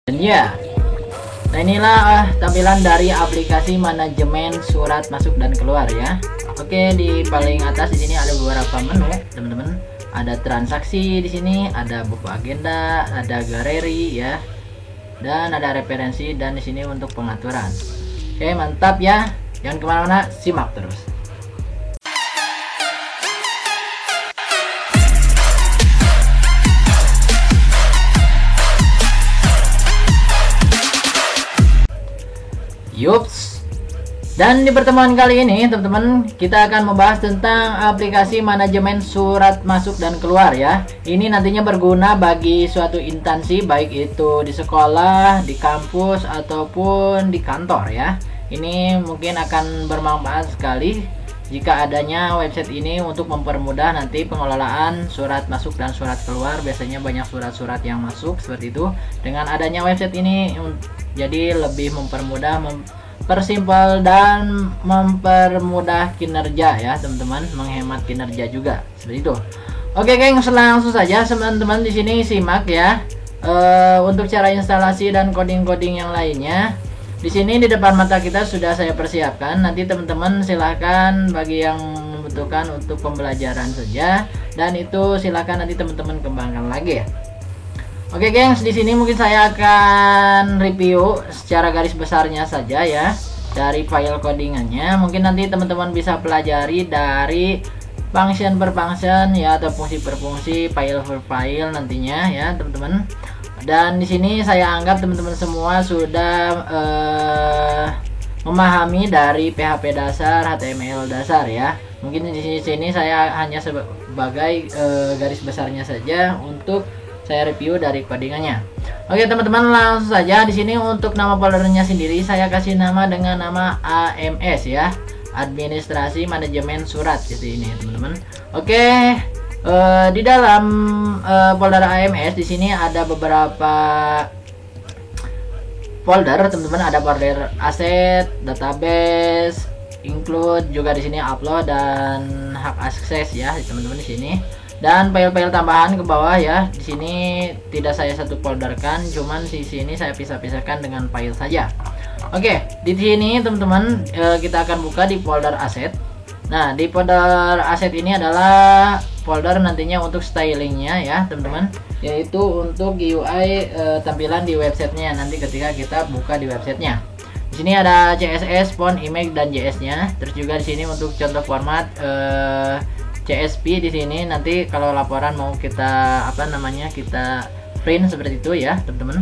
Dan ya, nah inilah tampilan dari aplikasi manajemen surat masuk dan keluar ya. Oke, di paling atas di sini ada beberapa menu, teman-teman. Ada transaksi di sini, ada buku agenda, ada galeri ya, dan ada referensi, dan di sini untuk pengaturan. Oke, mantap ya. Jangan kemana-mana, simak terus. Yups. Dan di pertemuan kali ini teman-teman, kita akan membahas tentang aplikasi manajemen surat masuk dan keluar ya. Ini nantinya berguna bagi suatu instansi, baik itu di sekolah, di kampus, ataupun di kantor ya. Ini mungkin akan bermanfaat sekali jika adanya website ini untuk mempermudah nanti pengelolaan surat masuk dan surat keluar. Biasanya banyak surat-surat yang masuk seperti itu. Dengan adanya website ini jadi lebih mempermudah, mempersimpel, dan mempermudah kinerja ya teman-teman, menghemat kinerja juga seperti itu. Oke geng, langsung saja teman-teman di sini simak ya. Untuk cara instalasi dan coding-coding yang lainnya, di sini di depan mata kita sudah saya persiapkan. Nanti teman-teman silahkan bagi yang membutuhkan untuk pembelajaran saja, dan itu silahkan nanti teman-teman kembangkan lagi ya. Oke gengs, di sini mungkin saya akan review secara garis besarnya saja ya dari file codingannya. Mungkin nanti teman-teman bisa pelajari dari function per function ya, atau fungsi per fungsi, file per file nantinya ya teman-teman. Dan di sini saya anggap teman-teman semua sudah memahami dari PHP dasar, HTML dasar ya. Mungkin di sini saya hanya sebagai garis besarnya saja untuk saya review dari codingannya. Oke teman-teman, langsung saja. Di sini untuk nama foldernya sendiri saya kasih nama dengan nama AMS ya, administrasi manajemen surat gitu ini teman-teman. Oke, di dalam folder AMS di sini ada beberapa folder teman-teman. Ada folder aset, database, include, juga di sini upload dan hak akses ya teman-teman di sini. Dan file-file tambahan ke bawah ya. Di sini tidak saya satu folderkan, cuman di sini saya pisah-pisahkan dengan file saja. Oke, di sini teman-teman kita akan buka di folder aset. Nah, di folder aset ini adalah folder nantinya untuk stylingnya ya teman-teman, yaitu untuk GUI tampilan di websitenya nanti ketika kita buka di websitenya. Di sini ada CSS, font, image, dan JS-nya. Terus juga di sini untuk contoh format CSV di sini nanti kalau laporan mau kita kita print seperti itu ya teman-teman.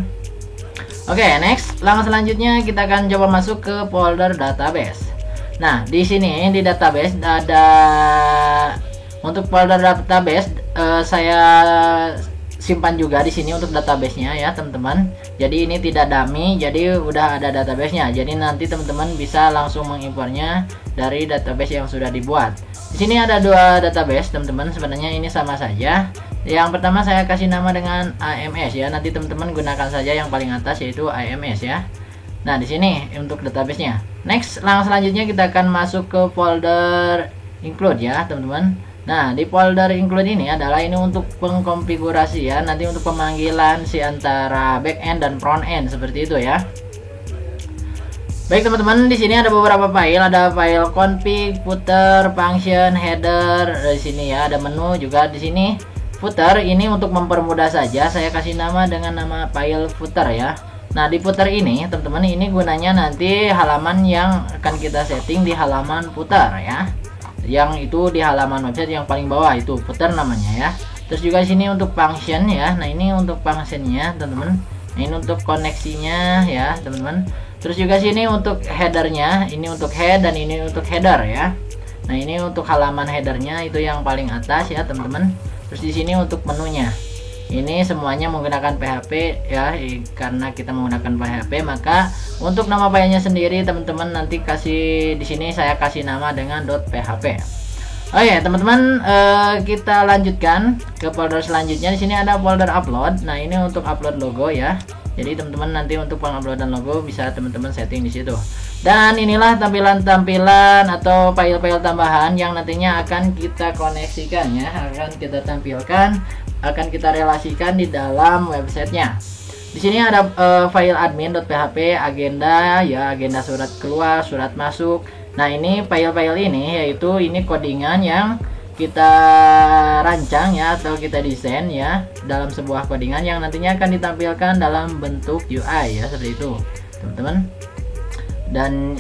Oke, next, langkah selanjutnya kita akan coba masuk ke folder database. Nah, di sini di database ada untuk folder database saya simpan juga di sini untuk database-nya ya teman-teman. Jadi ini tidak dummy, jadi udah ada database-nya. Jadi nanti teman-teman bisa langsung mengimportnya dari database yang sudah dibuat. Di sini ada dua database teman-teman, sebenarnya ini sama saja. Yang pertama saya kasih nama dengan AMS ya. Nanti teman-teman gunakan saja yang paling atas yaitu AMS ya. Nah, di sini untuk database-nya. Next, langkah selanjutnya kita akan masuk ke folder include ya teman-teman. Nah, di folder include ini adalah ini untuk pengkonfigurasian nanti untuk pemanggilan si antara backend dan front end seperti itu ya. Baik teman-teman, di sini ada beberapa file, ada file config, footer, function, header. Di sini ya ada menu juga di sini. Footer ini untuk mempermudah saja saya kasih nama dengan nama file footer ya. Nah, di footer ini teman-teman, ini gunanya nanti halaman yang akan kita setting di halaman footer ya. Yang itu di halaman website yang paling bawah itu footer namanya ya. Terus juga di sini untuk function ya. Nah, ini untuk functionnya teman-teman. Nah, ini untuk koneksinya ya teman-teman. Terus juga sini untuk headernya, ini untuk head dan ini untuk header ya. Nah, ini untuk halaman headernya itu yang paling atas ya teman-teman. Terus di sini untuk menunya. Ini semuanya menggunakan PHP ya, karena kita menggunakan PHP maka untuk nama filenya sendiri teman-teman nanti kasih di sini saya kasih nama dengan .php. Oke teman-teman, kita lanjutkan ke folder selanjutnya. Di sini ada folder upload. Nah, ini untuk upload logo ya. Jadi teman-teman nanti untuk penguploadan logo bisa teman-teman setting di situ. Dan inilah tampilan-tampilan atau file-file tambahan yang nantinya akan kita koneksikan ya, akan kita tampilkan, akan kita relasikan di dalam websitenya. Di sini ada file admin.php, agenda ya, agenda surat keluar, surat masuk. Nah, ini file-file ini yaitu ini codingan yang kita rancang ya, atau kita desain ya dalam sebuah codingan yang nantinya akan ditampilkan dalam bentuk UI ya, seperti itu teman-teman. Dan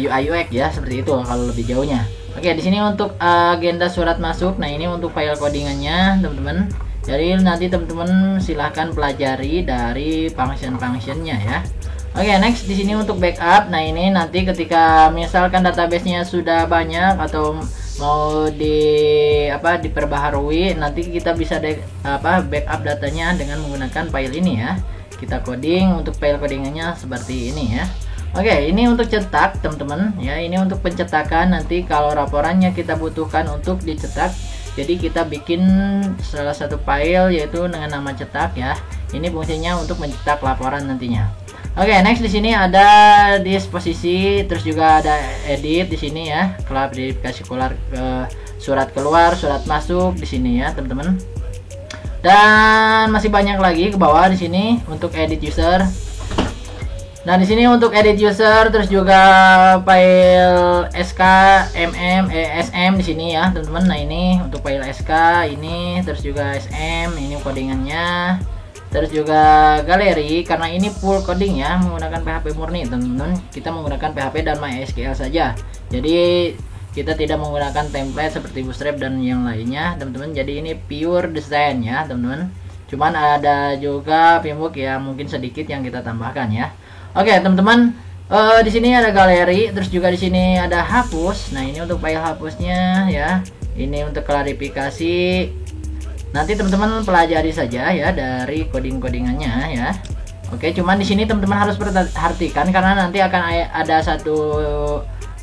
UI UX ya, seperti itu kalau lebih jauhnya. Oke, di sini untuk agenda surat masuk. Nah, ini untuk file codingannya teman-teman. Jadi nanti teman-teman silahkan pelajari dari function-functionnya ya. Oke, next di sini untuk backup. Nah, ini nanti ketika misalkan database-nya sudah banyak atau mau diperbaharui, nanti kita bisa backup datanya dengan menggunakan file ini ya. Kita coding untuk file codingannya seperti ini ya. Oke, ini untuk cetak teman-teman ya. Ini untuk pencetakan, nanti kalau laporannya kita butuhkan untuk dicetak, jadi kita bikin salah satu file yaitu dengan nama cetak ya. Ini fungsinya untuk mencetak laporan nantinya. Oke, next di sini ada disposisi, terus juga ada edit di sini ya. Klarifikasi keluar, surat keluar, surat masuk di sini ya, teman-teman. Dan masih banyak lagi ke bawah di sini untuk edit user. Nah, di sini untuk edit user, terus juga file SK, SM di sini ya, teman-teman. Nah, ini untuk file SK ini, terus juga SM ini codingannya, terus juga galeri karena ini full coding ya, menggunakan PHP murni, teman-teman. Kita menggunakan PHP dan MySQL saja. Jadi kita tidak menggunakan template seperti Bootstrap dan yang lainnya, teman-teman. Jadi ini pure design ya, teman-teman. Cuman ada juga framework ya, mungkin sedikit yang kita tambahkan ya. Oke, teman-teman, di sini ada galeri, terus juga di sini ada hapus. Nah, ini untuk file hapusnya ya. Ini untuk klarifikasi. Nanti teman-teman pelajari saja ya dari coding-codingannya ya. Oke, cuman di sini teman-teman harus perhatikan karena nanti akan ada satu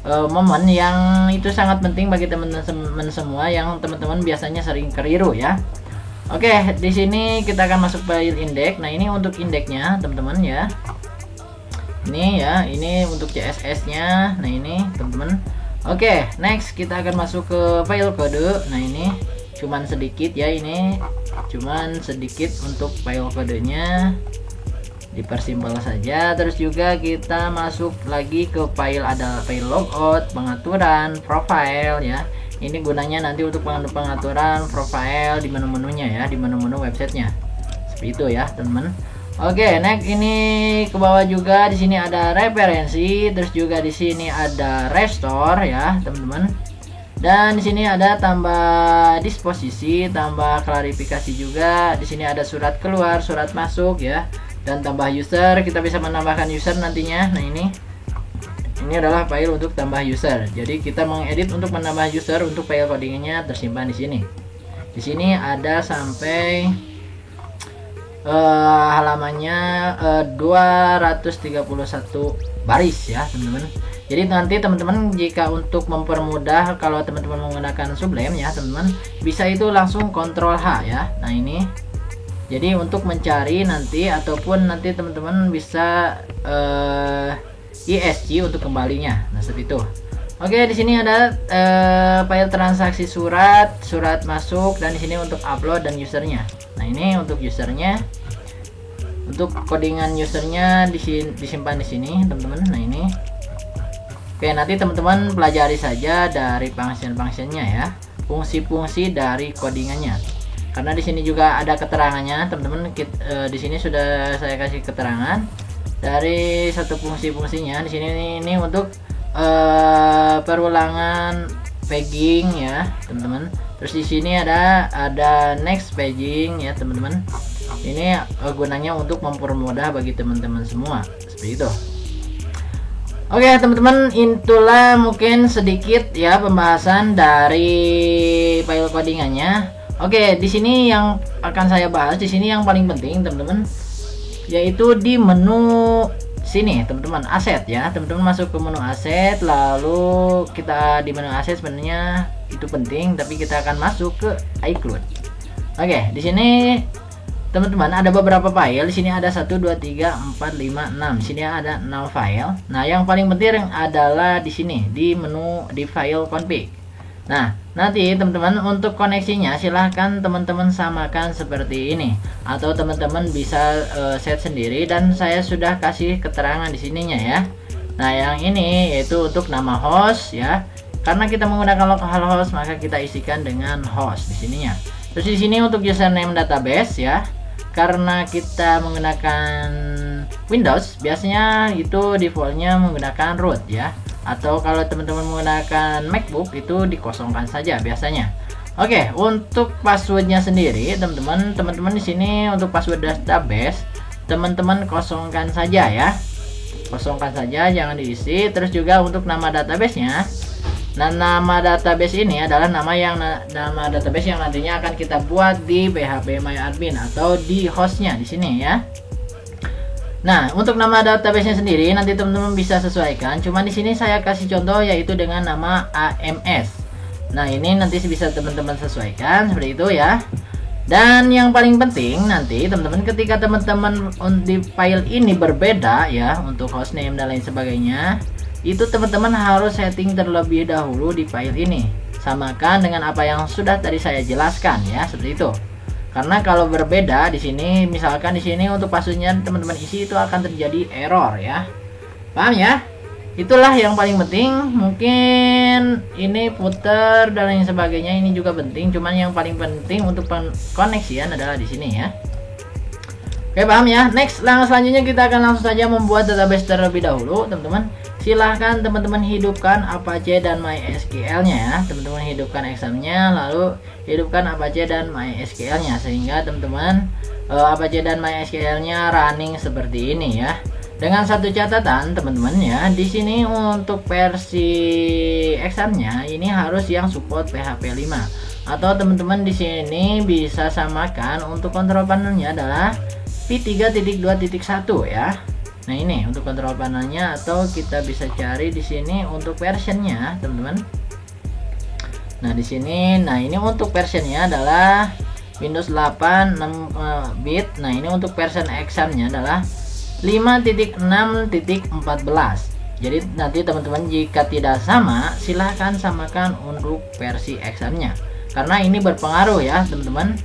momen yang itu sangat penting bagi teman-teman semua yang teman-teman biasanya sering keliru ya. Oke, di sini kita akan masuk file index. Nah, ini untuk indexnya teman-teman ya. Ini ya, ini untuk CSS-nya. Nah, ini teman-teman. Oke, next kita akan masuk ke file kode. Nah, ini cuman sedikit ya, ini cuman sedikit untuk file kodenya, dipersimpel saja. Terus juga kita masuk lagi ke file, ada file logout, pengaturan, profile ya. Ini gunanya nanti untuk pengaturan profile di menu-menunya ya, di menu-menu websitenya. Seperti itu ya, teman-teman. Oke, next ini ke bawah juga di sini ada referensi, terus juga di sini ada restore ya, teman-teman. Dan di sini ada tambah disposisi, tambah klarifikasi juga. Di sini ada surat keluar, surat masuk ya, dan tambah user. Kita bisa menambahkan user nantinya. Nah, ini adalah file untuk tambah user. Jadi kita mengedit untuk menambah user untuk file codingnya tersimpan di sini. Di sini ada sampai halamannya 231 baris ya, teman-teman. Jadi nanti teman-teman jika untuk mempermudah kalau teman-teman menggunakan Sublime ya, teman-teman bisa itu langsung Ctrl H ya. Nah, ini jadi untuk mencari nanti ataupun nanti teman-teman bisa ESC untuk kembalinya. Nah, seperti itu. Oke, di sini ada file transaksi surat masuk, dan di sini untuk upload dan usernya. Nah, ini untuk usernya, untuk codingan usernya disimpan di sini, teman-teman. Nah, ini. Oke, nanti teman-teman pelajari saja dari function-functionnya ya, fungsi-fungsi dari codingannya. Karena di sini juga ada keterangannya, teman-teman. Di sini sudah saya kasih keterangan dari satu fungsi-fungsinya. Di sini ini untuk perulangan paging ya, teman-teman. Terus di sini ada next paging ya, teman-teman. Ini gunanya untuk mempermudah bagi teman-teman semua, seperti itu. Oke, teman-teman, itulah mungkin sedikit ya pembahasan dari file codingannya. Oke, di sini yang akan saya bahas di sini yang paling penting, teman-teman, yaitu di menu sini, teman-teman, aset ya. Teman-teman masuk ke menu aset, lalu kita di menu aset sebenarnya itu penting, tapi kita akan masuk ke iCloud. Oke, di sini teman-teman ada beberapa file. Di sini ada 1 2 3 4 5 6. Di sini ada 6 file. Nah, yang paling penting adalah di sini di menu di file config. Nah, nanti teman-teman untuk koneksinya silahkan teman-teman samakan seperti ini, atau teman-teman bisa set sendiri, dan saya sudah kasih keterangan di sininya ya. Nah, yang ini yaitu untuk nama host ya. Karena kita menggunakan localhost, maka kita isikan dengan host di sininya. Terus di sini untuk username database ya. Karena kita menggunakan Windows, biasanya itu defaultnya menggunakan root ya. Atau kalau teman-teman menggunakan MacBook itu dikosongkan saja biasanya. Oke, untuk passwordnya sendiri teman-teman di sini untuk password database teman-teman kosongkan saja ya. Kosongkan saja, jangan diisi. Terus juga untuk nama databasenya. Nah, nama database ini adalah nama database yang nantinya akan kita buat di phpMyAdmin atau di hostnya di sini ya. Nah, untuk nama databasenya sendiri nanti teman-teman bisa sesuaikan. Cuma di sini saya kasih contoh yaitu dengan nama AMS. Nah, ini nanti bisa teman-teman sesuaikan seperti itu ya. Dan yang paling penting nanti teman-teman ketika teman-teman di file ini berbeda ya untuk hostname dan lain sebagainya, itu teman-teman harus setting terlebih dahulu di file ini. Samakan dengan apa yang sudah tadi saya jelaskan ya, seperti itu. Karena kalau berbeda di sini, misalkan di sini untuk passwordnya teman-teman isi itu akan terjadi error ya. Paham ya? Itulah yang paling penting. Mungkin ini footer dan lain sebagainya ini juga penting, cuman yang paling penting untuk koneksian adalah di sini ya. Oke, paham ya? Next, selanjutnya kita akan langsung saja membuat database terlebih dahulu, teman-teman. Silahkan teman-teman hidupkan Apache dan MySQL-nya ya. Teman-teman hidupkan examnya, lalu hidupkan Apache dan MySQL-nya sehingga teman-teman Apache dan MySQL-nya running seperti ini ya. Dengan satu catatan teman-teman ya, di sini untuk versi examnya ini harus yang support PHP 5. Atau teman-teman di sini bisa samakan untuk kontrol panelnya adalah v3.2.1 ya. Nah, ini untuk kontrol panelnya, atau kita bisa cari di sini untuk versionnya, teman-teman. Nah, di sini, nah ini untuk versionnya adalah Windows 8 6 bit. Nah, ini untuk version examnya adalah 5.6.14. Jadi nanti teman-teman jika tidak sama, silahkan samakan untuk versi examnya. Karena ini berpengaruh ya, teman-teman.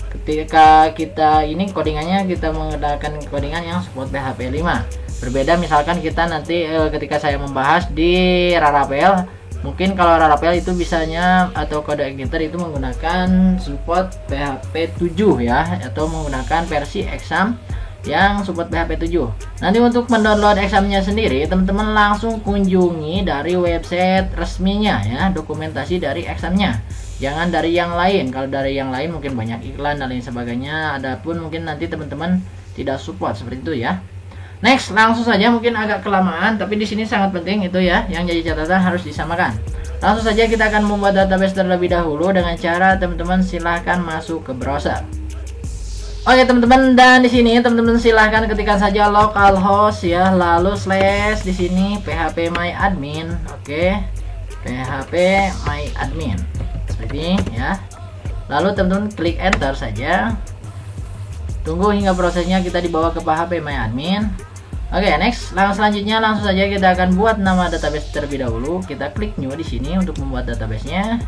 Ketika kita ini codingannya kita menggunakan codingan yang support PHP 5. Berbeda misalkan kita nanti ketika saya membahas di Laravel, mungkin kalau Laravel itu bisanya atau kode editor itu menggunakan support PHP 7 ya, atau menggunakan versi exam yang support PHP 7. Nanti untuk mendownload examnya sendiri, teman-teman langsung kunjungi dari website resminya ya, dokumentasi dari examnya. Jangan dari yang lain. Kalau dari yang lain mungkin banyak iklan dan lain sebagainya. Adapun mungkin nanti teman-teman tidak support seperti itu ya. Next, langsung saja, mungkin agak kelamaan, tapi di sini sangat penting itu ya, yang jadi catatan harus disamakan. Langsung saja kita akan membuat database terlebih dahulu dengan cara teman-teman silahkan masuk ke browser. Oke teman-teman, dan di sini teman-teman silahkan ketikkan saja localhost ya, lalu slash di sini phpMyAdmin. Oke, phpMyAdmin. Seperti ini ya. Lalu teman-teman klik enter saja. Tunggu hingga prosesnya kita dibawa ke phpMyAdmin. Oke, next. Selanjutnya langsung saja kita akan buat nama database terlebih dahulu. Kita klik new di sini untuk membuat databasenya.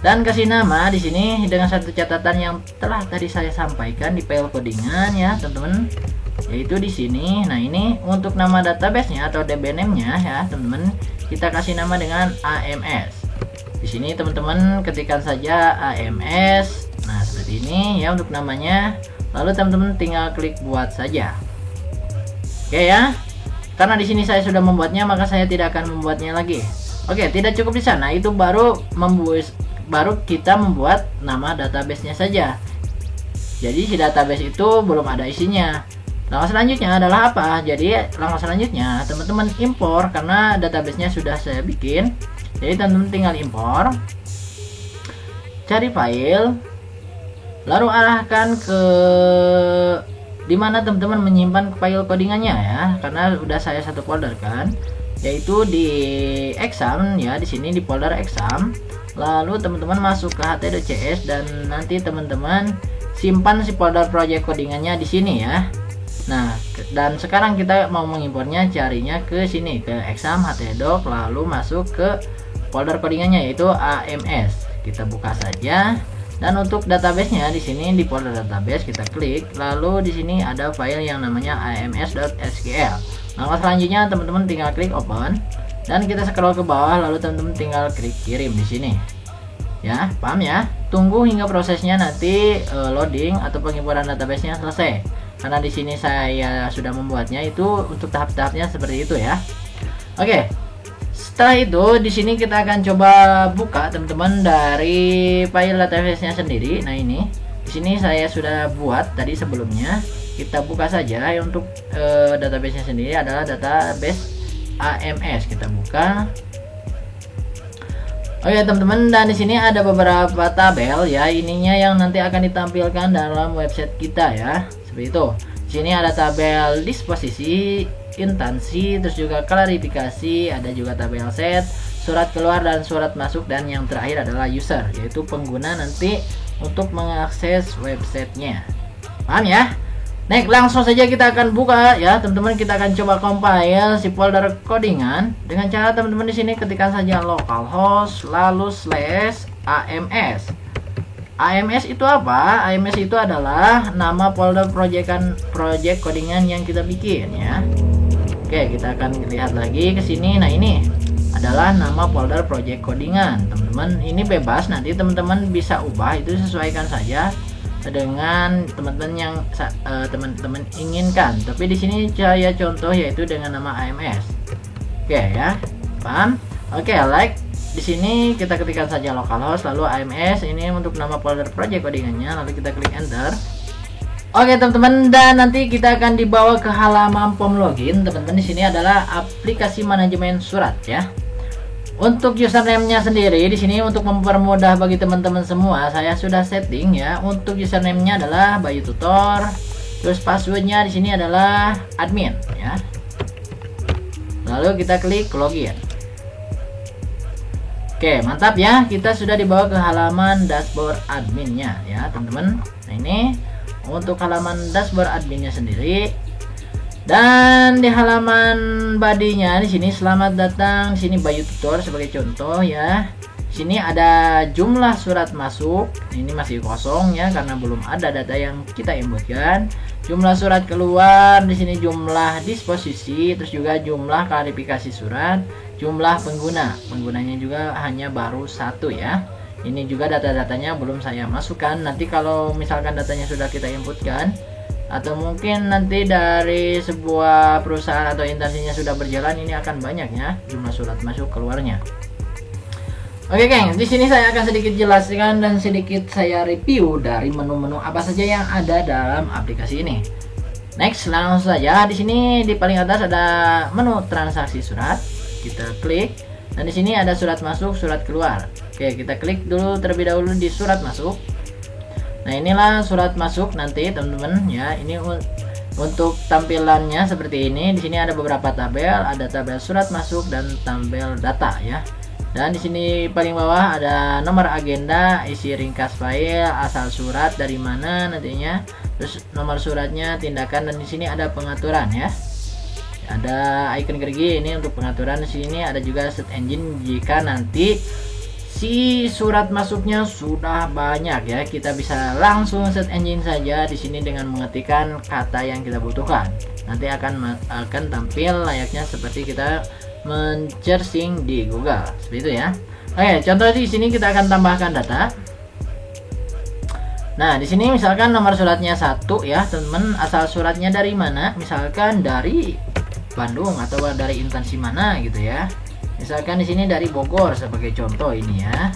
Dan kasih nama di sini dengan satu catatan yang telah tadi saya sampaikan di file codingan ya, teman-teman. Yaitu di sini. Nah, ini untuk nama databasenya atau DB name-nya ya, teman-teman. Kita kasih nama dengan AMS. Di sini teman-teman ketikkan saja AMS. Nah, seperti ini ya untuk namanya. Lalu teman-teman tinggal klik buat saja. Oke ya. Karena di sini saya sudah membuatnya, maka saya tidak akan membuatnya lagi. Oke, tidak cukup di sana. Itu baru kita membuat nama database-nya saja. Jadi si database itu belum ada isinya. Langkah selanjutnya adalah apa? Jadi langkah selanjutnya teman-teman impor, karena database-nya sudah saya bikin. Jadi teman-teman tinggal impor, cari file, lalu arahkan ke dimana teman-teman menyimpan file codingannya ya, karena udah saya satu folder kan, yaitu di exam ya, di sini di folder exam. Lalu teman-teman masuk ke ht.cs dan nanti teman-teman simpan si folder project codingannya di sini ya. Nah, dan sekarang kita mau mengimpornya, carinya ke sini ke exam htdoc, lalu masuk ke folder codingannya yaitu AMS. Kita buka saja. Dan untuk database-nya di sini di folder database kita klik, lalu di sini ada file yang namanya ams.sql. Langkah selanjutnya teman-teman tinggal klik open dan kita scroll ke bawah, lalu teman-teman tinggal klik kirim di sini. Ya, paham ya? Tunggu hingga prosesnya nanti loading atau pengimportan database-nya selesai. Karena di sini saya sudah membuatnya itu untuk tahap-tahapnya seperti itu ya. Oke. Setelah itu di sini kita akan coba buka teman-teman dari file database-nya sendiri. Nah, ini di sini saya sudah buat tadi sebelumnya. Kita buka saja untuk database-nya sendiri adalah database AMS. Kita buka. Oke teman-teman, dan di sini ada beberapa tabel ya, ininya yang nanti akan ditampilkan dalam website kita ya. Seperti itu. Di sini ada tabel disposisi, instansi, terus juga klarifikasi, ada juga tabel set, surat keluar dan surat masuk, dan yang terakhir adalah user, yaitu pengguna nanti untuk mengakses websitenya. Paham ya? Next, langsung saja kita akan buka ya teman-teman. Kita akan coba compile si folder codingan dengan cara teman-teman di sini ketikkan saja localhost lalu /AMS. AMS itu apa? AMS itu adalah nama folder project codingan yang kita bikin ya. Oke, kita akan lihat lagi ke sini. Nah, ini adalah nama folder project codingan. Teman-teman, ini bebas, nanti teman-teman bisa ubah, itu sesuaikan saja dengan teman-teman yang teman-teman inginkan. Tapi di sini saya contoh yaitu dengan nama AMS. Oke ya. Paham? Oke, like di sini kita ketikkan saja localhost lalu AMS, ini untuk nama folder project codingannya, lalu kita klik enter. Oke teman-teman, dan nanti kita akan dibawa ke halaman form login. Teman-teman, di sini adalah aplikasi manajemen surat ya. Untuk username-nya sendiri di sini untuk mempermudah bagi teman-teman semua, saya sudah setting ya. Untuk username-nya adalah Bayu Tutor. Terus password-nya di sini adalah admin ya. Lalu kita klik login. Oke, mantap ya. Kita sudah dibawa ke halaman dashboard adminnya ya, teman-teman. Nah, ini untuk halaman dashboard adminnya sendiri. Dan di halaman body-nya di sini selamat datang di sini Bayu Tutor sebagai contoh ya. Di sini ada jumlah surat masuk, ini masih kosong ya karena belum ada data yang kita inputkan. Jumlah surat keluar di sini, jumlah disposisi, terus juga jumlah klarifikasi surat, jumlah penggunanya juga hanya baru 1 ya. Ini juga data-datanya belum saya masukkan. Nanti kalau misalkan datanya sudah kita inputkan, atau mungkin nanti dari sebuah perusahaan atau instansinya sudah berjalan, ini akan banyak ya jumlah surat masuk keluarnya. Oke geng, di sini saya akan sedikit jelaskan dan sedikit saya review dari menu-menu apa saja yang ada dalam aplikasi ini. Next, langsung saja. Di sini di paling atas ada menu transaksi surat. Kita klik, dan di sini ada surat masuk, surat keluar. Oke, kita klik dulu terlebih dahulu di surat masuk. Nah, inilah surat masuk nanti teman-teman ya. Ini untuk tampilannya seperti ini. Di sini ada beberapa tabel, ada tabel surat masuk dan tabel data ya. Dan di sini paling bawah ada nomor agenda, isi ringkas file, asal surat dari mana nantinya, terus nomor suratnya, tindakan, dan di sini ada pengaturan ya. Ada icon gerigi ini untuk pengaturan. Di sini ada juga set engine jika nanti si surat masuknya sudah banyak ya, kita bisa langsung set engine saja di sini dengan mengetikkan kata yang kita butuhkan. Nanti akan tampil layaknya seperti kita men-searching di Google seperti itu ya. Oke, contoh di sini kita akan tambahkan data. Nah, di sini misalkan nomor suratnya 1 ya, teman-teman. Asal suratnya dari mana? Misalkan dari Bandung atau dari instansi mana gitu ya. Misalkan di sini dari Bogor sebagai contoh ini ya.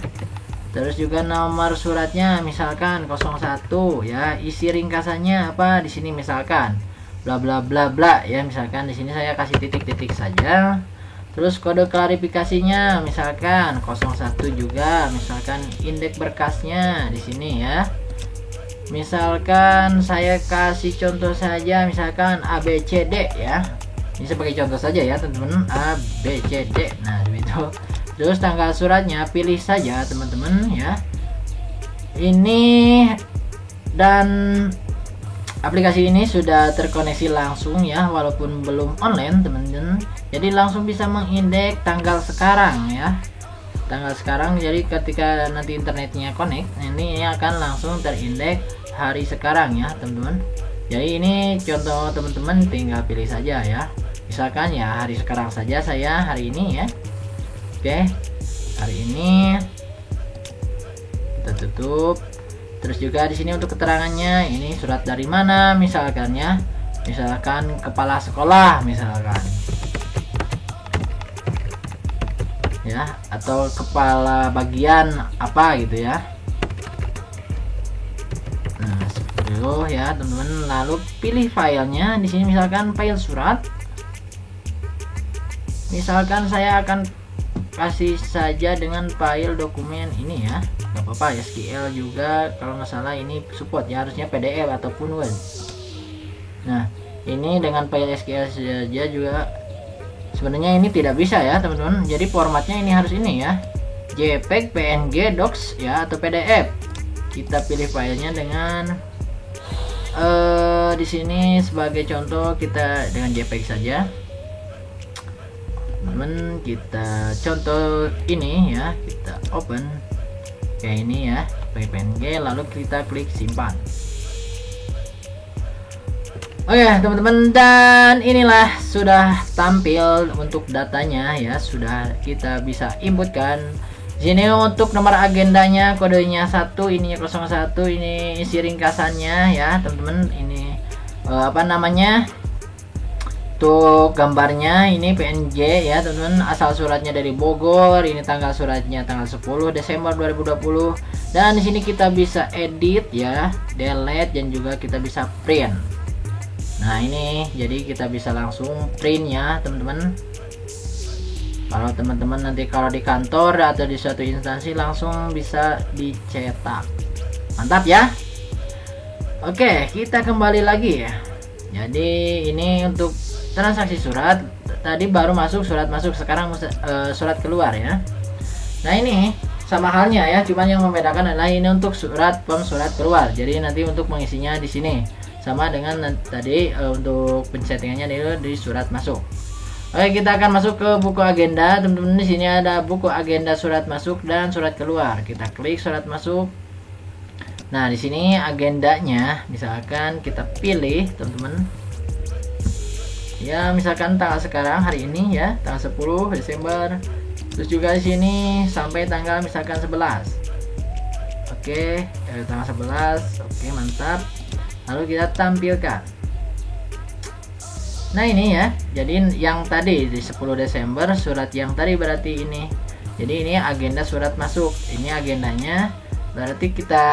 Terus juga nomor suratnya misalkan 01 ya. Isi ringkasannya apa? Di sini misalkan bla bla bla bla ya. Misalkan di sini saya kasih titik-titik saja. Terus kode klarifikasinya misalkan 01 juga, misalkan indeks berkasnya di sini ya. Misalkan saya kasih contoh saja, misalkan ABCD ya. Ini sebagai contoh saja ya teman-teman, ABCD. Nah, begitu. Terus tanggal suratnya pilih saja teman-teman ya. Ini, dan aplikasi ini sudah terkoneksi langsung ya, walaupun belum online teman-teman. Jadi langsung bisa mengindeks tanggal sekarang ya. tanggal sekarang. Jadi ketika nanti internetnya connect, ini akan langsung terindeks hari sekarang ya teman-teman. Jadi ini contoh teman-teman, tinggal pilih saja ya. Misalkan ya hari sekarang saja saya hari ini ya. Oke, hari ini kita tutup. Terus juga di sini untuk keterangannya, ini surat dari mana misalkan ya. Misalkan kepala sekolah misalkan. Ya, atau kepala bagian apa gitu ya. Nah, seperti itu ya teman-teman. Lalu pilih filenya. Di sini misalkan file surat. Misalkan saya akan kasih saja dengan file dokumen ini ya, nggak apa-apa, SQL juga kalau nggak salah ini support ya, harusnya PDF ataupun Word. Nah, ini dengan file SQL saja juga sebenarnya ini tidak bisa ya teman-teman. Jadi formatnya ini harus ini ya, JPEG, PNG, Docs ya, atau PDF. Kita pilih filenya dengan di sini sebagai contoh kita dengan JPEG saja. Teman, kita contoh ini ya, kita open kayak ini ya, PNG, lalu kita klik simpan. Oke teman-teman, dan inilah sudah tampil untuk datanya ya, sudah kita bisa inputkan. Sini untuk nomor agendanya, kodenya 1, ininya 01, ini isi ringkasannya ya teman-teman. Ini apa namanya, untuk gambarnya ini PNG ya teman-teman, asal suratnya dari Bogor, ini tanggal suratnya tanggal 10 Desember 2020. Dan di sini kita bisa edit ya, delete, dan juga kita bisa print. Nah ini jadi kita bisa langsung print ya teman-teman. Kalau teman-teman nanti kalau di kantor atau di suatu instansi langsung bisa dicetak. Mantap ya. Oke, kita kembali lagi ya. Jadi ini untuk transaksi surat, tadi baru masuk surat masuk, sekarang surat keluar ya. Nah ini sama halnya ya, cuman yang membedakan adalah ini untuk surat surat keluar. Jadi nanti untuk mengisinya di sini sama dengan tadi untuk pensettingannya di surat masuk. Oke, kita akan masuk ke buku agenda teman-teman. Di sini ada buku agenda surat masuk dan surat keluar. Kita klik surat masuk. Nah di sini agendanya misalkan kita pilih teman-teman. Ya misalkan tanggal sekarang hari ini ya, tanggal 10 Desember. Terus juga di sini sampai tanggal misalkan 11. Oke, tanggal 11. Oke, mantap. Lalu kita tampilkan. Nah ini ya, jadi yang tadi di 10 Desember surat yang tadi berarti ini. Jadi ini agenda surat masuk. Ini agendanya. Berarti kita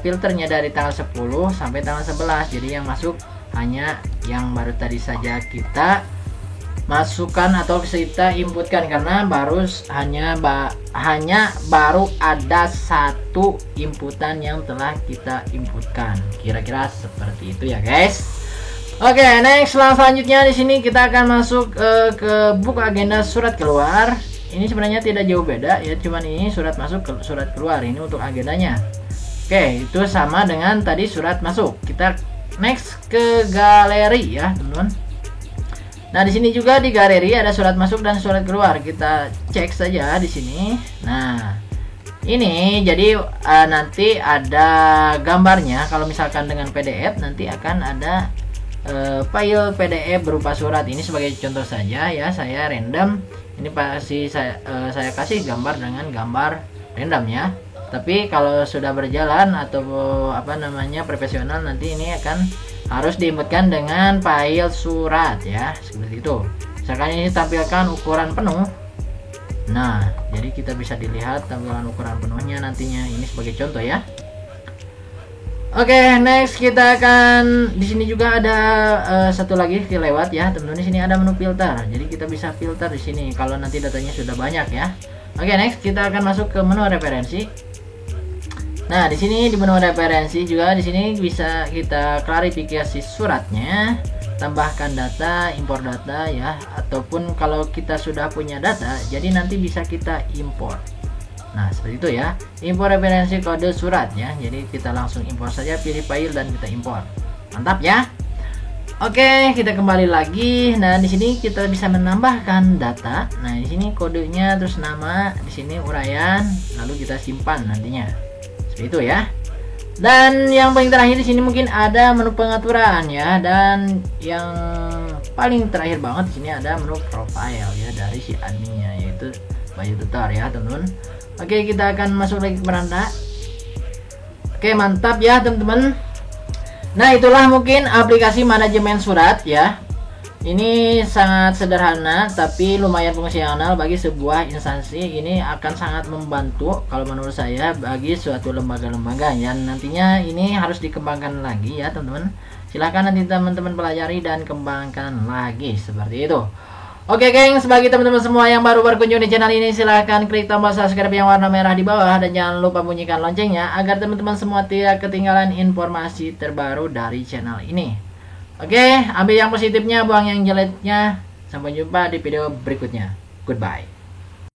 filternya dari tanggal 10 sampai tanggal 11. Jadi yang masuk hanya yang baru tadi saja kita masukkan atau kita inputkan, karena hanya baru ada satu inputan yang telah kita inputkan. Kira-kira seperti itu ya guys. Oke, next selanjutnya di sini kita akan masuk ke buku agenda surat keluar. Ini sebenarnya tidak jauh beda ya, cuman ini surat masuk ke surat keluar, ini untuk agendanya. Oke, itu sama dengan tadi surat masuk. Kita next ke galeri ya teman-teman. Nah di sini juga di galeri ada surat masuk dan surat keluar. Kita cek saja di sini. Nah ini jadi nanti ada gambarnya. Kalau misalkan dengan PDF nanti akan ada file PDF berupa surat. Ini sebagai contoh saja ya, saya random. Ini pasti saya kasih gambar dengan gambar random ya. Tapi kalau sudah berjalan atau apa namanya profesional, nanti ini akan harus diinputkan dengan file surat ya, seperti itu. Misalkan ini tampilkan ukuran penuh. Nah, jadi kita bisa dilihat tampilan ukuran penuhnya nantinya, ini sebagai contoh ya. Oke, next kita akan di sini juga ada satu lagi lewat ya, teman-teman. Di sini ada menu filter. Jadi kita bisa filter di sini kalau nanti datanya sudah banyak ya. Oke, next kita akan masuk ke menu referensi. Nah, di sini di menu referensi juga di sini bisa kita klarifikasi suratnya, tambahkan data, impor data ya, ataupun kalau kita sudah punya data, jadi nanti bisa kita impor. Nah, seperti itu ya. Impor referensi kode surat ya. Jadi kita langsung impor saja, pilih file dan kita impor. Mantap ya. Oke, kita kembali lagi. Nah, di sini kita bisa menambahkan data. Nah, di sini kodenya, terus nama, di sini uraian, lalu kita simpan nantinya. Seperti itu ya. Dan yang paling terakhir di sini mungkin ada menu pengaturan ya, dan yang paling terakhir banget di sini ada menu profile ya dari si adminnya, yaitu baju tutor ya, teman-teman. Oke, kita akan masuk lagi ke beranda. Oke, mantap ya, teman-teman. Nah, itulah mungkin aplikasi manajemen surat ya. Ini sangat sederhana tapi lumayan fungsional bagi sebuah instansi. Ini akan sangat membantu kalau menurut saya bagi suatu lembaga-lembaga yang nantinya ini harus dikembangkan lagi ya, teman-teman. Silahkan nanti teman-teman pelajari dan kembangkan lagi seperti itu. Oke geng, sebagai teman-teman semua yang baru berkunjung di channel ini, silahkan klik tombol subscribe yang warna merah di bawah dan jangan lupa bunyikan loncengnya agar teman-teman semua tidak ketinggalan informasi terbaru dari channel ini. Oke, ambil yang positifnya, buang yang jeleknya. Sampai jumpa di video berikutnya. Goodbye.